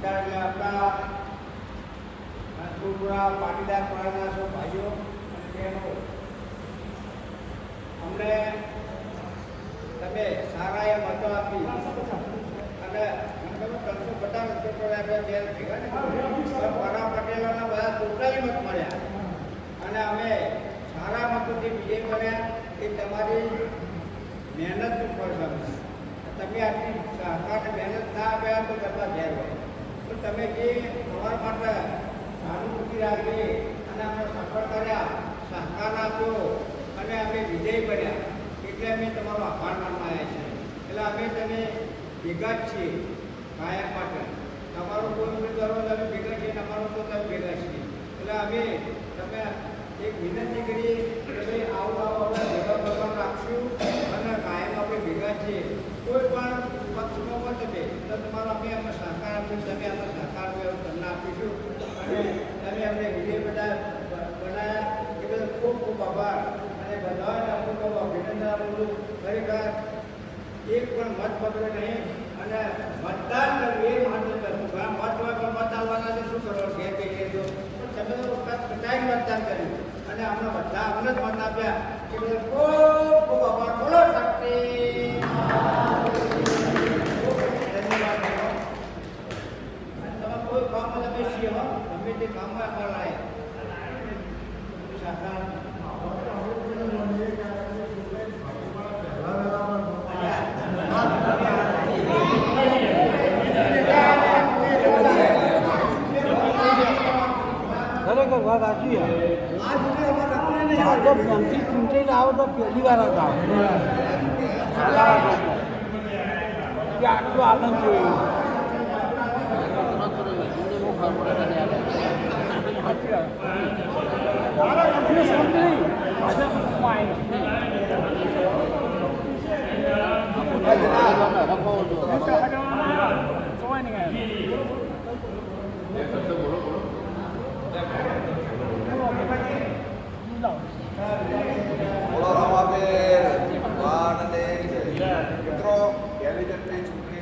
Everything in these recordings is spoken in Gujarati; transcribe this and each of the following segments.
અત્યારે આપણા રાજપુરા પાટીદાર પાડના સૌ ભાઈઓ અને બહેનો અમને તમે સારા એ મતો આપી અને મને ખબર 350 ભેગા પરા પટેલોના બધા ટોટલી મત મળ્યા અને અમે સારા મતોથી વિજય બન્યા એ તમારી મહેનતનું ફળ સમજો. તમે આટલી સહકાર મહેનત ના આપ્યા તો કરવા ઘેર હોય તો તમે જે તમારા માટે સારું મૂકી રાખી અને અમે સફળ કર્યા, સહકાર આપ્યો અને અમે વિજય બન્યા એટલે અમે તમારો આભાર માનવા આવ્યા છીએ. એટલે અમે તમે ભેગા જ છીએ કાયમ માટે. તમારું કોઈ ઉમેદવારો તમે ભેગા છીએ, તમારું તો તમે ભેગા છીએ. એટલે અમે તમે એક વિનંતી કરી કે આવું આપણે ભેગા કરવાનું રાખશું અને કાયમ આપણે ભેગા છીએ. કોઈ પણ પક્ષમાં પણ તમે તો તમારો અમે સહકાર આપ્યું, તમે અમે સહકાર તમને આપીશું અને તમે અમને વિજય બનાવ્યા એ બદલ ખૂબ ખૂબ આભાર. અને બધાને ખૂબ ખૂબ અભિનંદન આપું છું. ખરેખર એક પણ મત બગડે નહીં અને મતદાન કરવું એ માટે કરવું. મત હોય પણ મત આવવાના શું કરવાનું ઘેર કહીએ તો તમે તો કટાઈ મતદાન કર્યું અને અમને બધા અમને જ મત આપ્યા એ બદલ ખૂબ ખૂબ આભાર. બોલો શક્તિ. તમે કોઈ કામમાં તમે છીએ હો, ગમે તે કામમાં અમારા લાયક ખરેખર વાત સાચી છે. ભાજપ ધમથી ચૂંટીને આવો તો પહેલી વાર હતા કે આટલો આનંદ જોયો.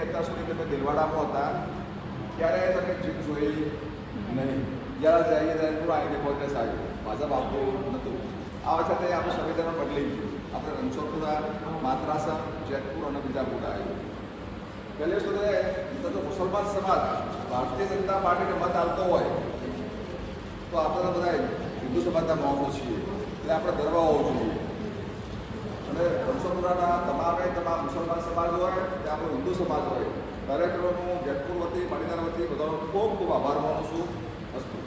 અત્યાર સુધી તમે દિલવાડામાં હતા ત્યારે તમે જીત જોઈ નહીં. જ્યારે જઈએ ત્યારે પૂરા આવીને કોંગ્રેસ આવ્યું, ભાજપ આવતું નહોતું. આ વખતે આપણું સંવિધાન બદલી ગયું. આપણે રણછોડપુરા, માત્રાસા, જેતપુર અને બીજાપુર આવ્યું. પહેલે તો મુસલમાન સમાજ ભારતીય જનતા પાર્ટીને મત આવતો હોય તો આપણે બધા હિન્દુ સમાજના માણસો છીએ એટલે આપણે ગર્વ હોવો જોઈએ. અને રણછોડપુરાના તમામ મુસલમાન સમાજ હોય કે આપણો હિન્દુ સમાજ હોય, દરેકનો હું જેતપુર વતી, પાટીદાર વતી બધાનો ખૂબ ખૂબ આભાર માનું છું. અસ્તુ.